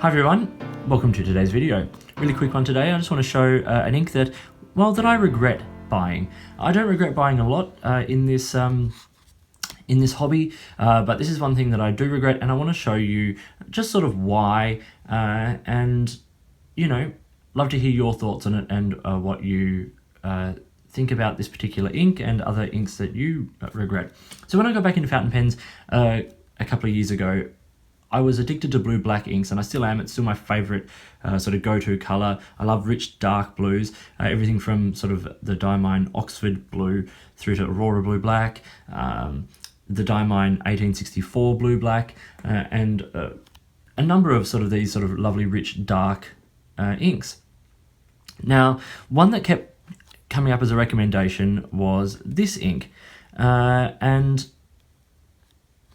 Hi everyone, welcome to today's video. Really quick one today. I just want to show an ink that, well, that I regret buying. I don't regret buying a lot in this hobby, but this is one thing that I do regret, and I want to show you just sort of why, and you know, love to hear your thoughts on it and what you think about this particular ink and other inks that you regret. So when I got back into fountain pens a couple of years ago, I was addicted to blue-black inks, and I still am. It's still my favourite sort of go-to colour. I love rich dark blues, everything from sort of the Diamine Oxford blue through to Aurora blue black, the Diamine 1864 blue black, and a number of sort of these sort of lovely rich dark inks. Now, one that kept coming up as a recommendation was this ink, and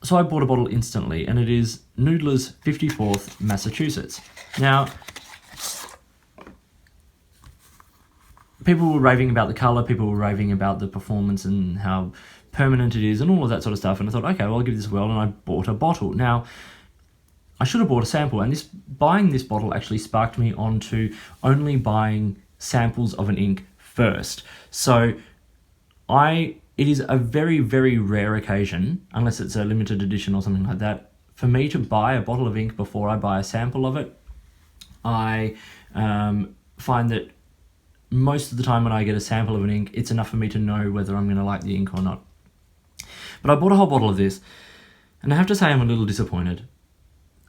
so I bought a bottle instantly, and it is Noodler's 54th Massachusetts. Now, people were raving about the colour, people were raving about the performance and how permanent it is and all of that sort of stuff, and I thought, okay, well, I'll give this a whirl, and I bought a bottle. Now, I should have bought a sample, and buying this bottle actually sparked me onto only buying samples of an ink first. So it is a very, very rare occasion, unless it's a limited edition or something like that, for me to buy a bottle of ink before I buy a sample of it. I find that most of the time when I get a sample of an ink, it's enough for me to know whether I'm going to like the ink or not. But I bought a whole bottle of this, and I have to say I'm a little disappointed.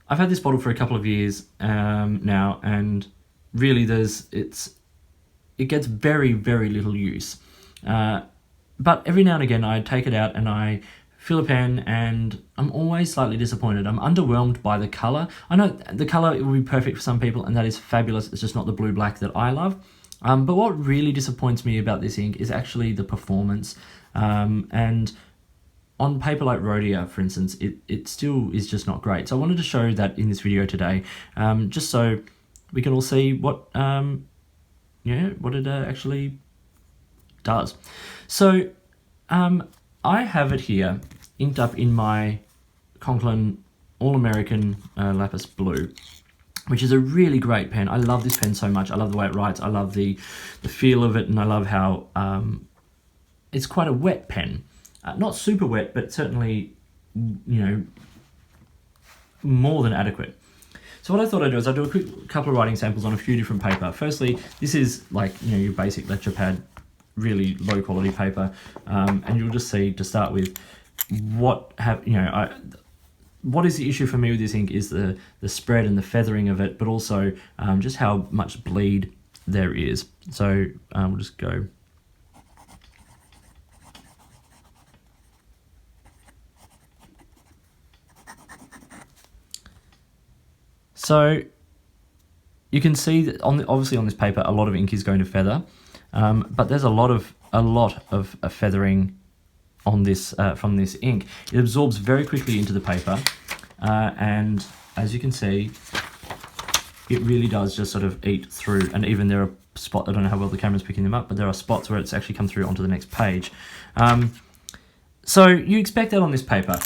I've had this bottle for a couple of years now, and really it gets very, very little use. But every now and again I take it out and I fill a pen, and I'm always slightly disappointed. I'm underwhelmed by the colour. I know the colour, it will be perfect for some people, and that is fabulous. It's just not the blue-black that I love. But what really disappoints me about this ink is actually the performance. And on paper like Rhodia, for instance, it still is just not great. So I wanted to show that in this video today, just so we can all see what it actually does. So I have it here inked up in my Conklin All-American Lapis Blue, which is a really great pen. I love this pen so much. I love the way it writes. I love the feel of it, and I love how it's quite a wet pen. Not super wet, but certainly, more than adequate. So what I thought I'd do is I'd do a quick couple of writing samples on a few different paper. Firstly, this is like, your basic lecture pad, really low quality paper, and you'll just see to start with what is the issue for me with this ink is the spread and the feathering of it, but also just how much bleed there is. So we'll just go. So you can see that obviously on this paper a lot of ink is going to feather, but there's a lot of feathering on this from this ink. It absorbs very quickly into the paper, and as you can see, it really does just sort of eat through. And even there are spots, I don't know how well the camera's picking them up, but there are spots where it's actually come through onto the next page. So you expect that on this paper.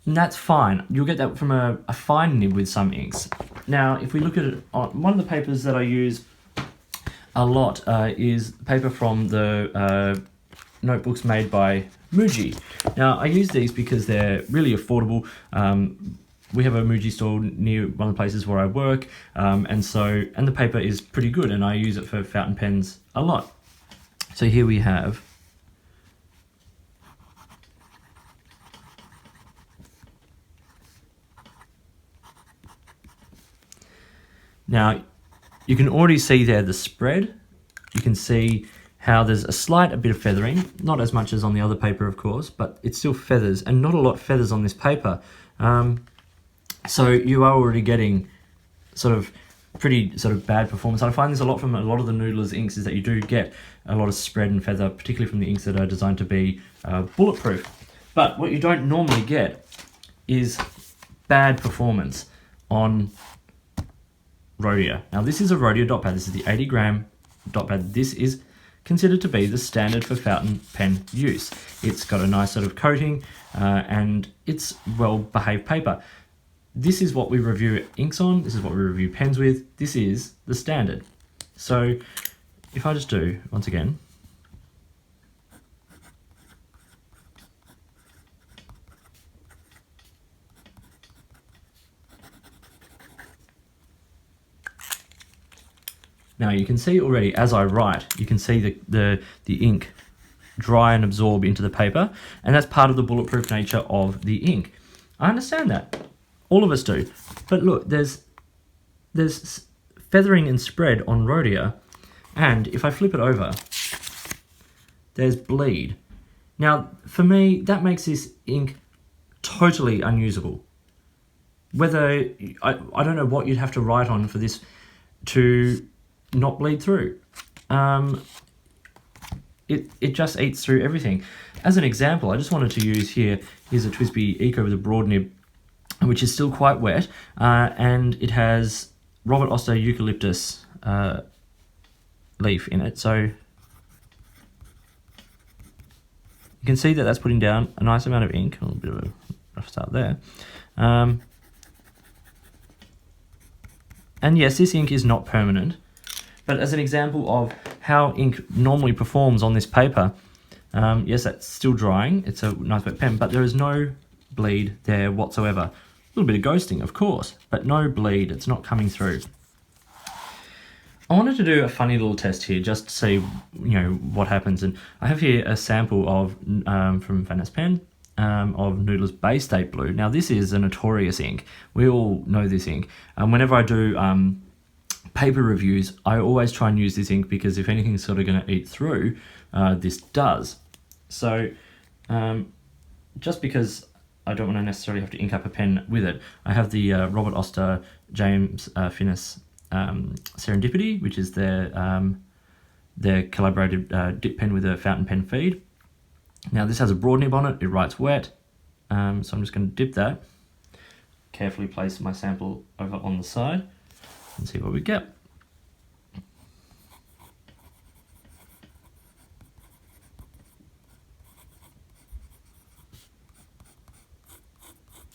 And that's fine. You'll get that from a fine nib with some inks. Now, if we look at it, one of the papers that I use a lot is paper from the notebooks made by Muji. Now, I use these because they're really affordable. We have a Muji store near one of the places where I work, and the paper is pretty good, and I use it for fountain pens a lot. So here we have now, you can already see there the spread. You can see how there's a bit of feathering, not as much as on the other paper, of course, but it still feathers, and not a lot feathers on this paper. So you are already getting pretty bad performance. I find this a lot from a lot of the Noodler's inks, is that you do get a lot of spread and feather, particularly from the inks that are designed to be bulletproof. But what you don't normally get is bad performance on Rhodia. Now this is a Rhodia dot pad. This is the 80 gram dot pad. This is considered to be the standard for fountain pen use. It's got a nice sort of coating, and it's well behaved paper. this is what we review inks on, this is what we review pens with, this is the standard. So if I just do, once again, now you can see already as I write, you can see the ink dry and absorb into the paper, and that's part of the bulletproof nature of the ink. I understand that. All of us do. But look, there's feathering and spread on Rhodia, and if I flip it over, there's bleed. Now, for me, that makes this ink totally unusable. Whether, I don't know what you'd have to write on for this to not bleed through. It just eats through everything. As an example, I just wanted to use here's a TWSBI Eco with a broad nib, which is still quite wet, and it has Robert Oster eucalyptus leaf in it. So you can see that that's putting down a nice amount of ink, a little bit of a rough start there. And yes, this ink is not permanent, but as an example of how ink normally performs on this paper, yes, that's still drying. It's a nice wet pen, but there is no bleed there whatsoever. A little bit of ghosting, of course, but no bleed. It's not coming through. I wanted to do a funny little test here just to see, what happens. And I have here a sample of from Finesse Pen of Noodler's Bay State Blue. Now, this is a notorious ink. We all know this ink. Whenever I do paper reviews, I always try and use this ink because if anything's sort of going to eat through, this does. So just because I don't want to necessarily have to ink up a pen with it, I have the Robert Oster James Finesse Serendipity, which is their collaborated dip pen with a fountain pen feed. Now this has a broad nib on it, it writes wet, so I'm just going to dip that, carefully place my sample over on the side, and see what we get.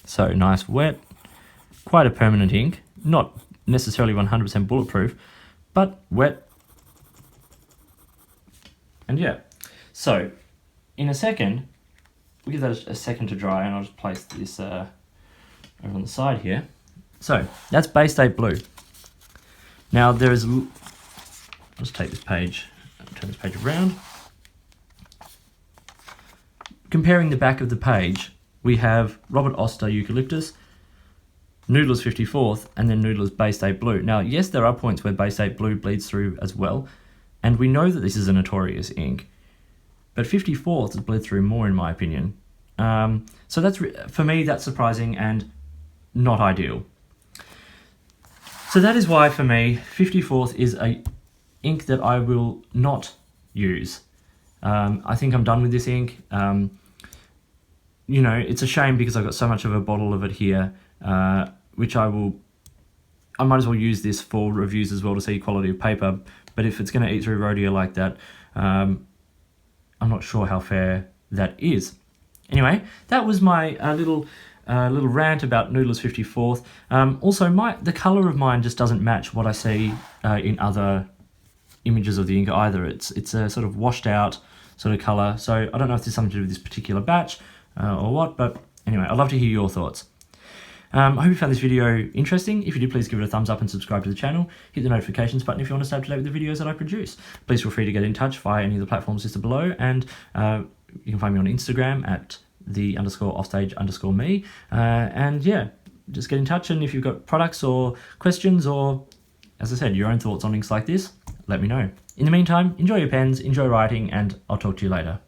So nice wet, quite a permanent ink, not necessarily 100% bulletproof, but wet. And yeah, so in a second, we'll give that a second to dry, and I'll just place this over on the side here. So that's Bay State Blue. Now there is, I'll just take this page, turn this page around. Comparing the back of the page, we have Robert Oster Eucalyptus, Noodler's 54th, and then Noodler's Bay State Blue. Now, yes, there are points where Bay State Blue bleeds through as well, and we know that this is a notorious ink, but 54th has bled through more in my opinion. So that's, for me, that's surprising and not ideal. So that is why, for me, 54th is a ink that I will not use. I think I'm done with this ink. It's a shame because I've got so much of a bottle of it here, which I might as well use this for reviews as well to see quality of paper. But if it's going to eat through Rhodia like that, I'm not sure how fair that is. Anyway, that was my little rant about Noodler's 54th. Also, the colour of mine just doesn't match what I see in other images of the ink either. It's a sort of washed out sort of colour. So I don't know if there's something to do with this particular batch or what, but anyway, I'd love to hear your thoughts. I hope you found this video interesting. If you did, please give it a thumbs up and subscribe to the channel. Hit the notifications button if you want to stay up to date with the videos that I produce. Please feel free to get in touch via any of the platforms listed below, and you can find me on Instagram at _offstage_me. And yeah, just get in touch, and if you've got products or questions or, as I said, your own thoughts on inks like this, let me know. In the meantime, enjoy your pens, enjoy writing, and I'll talk to you later.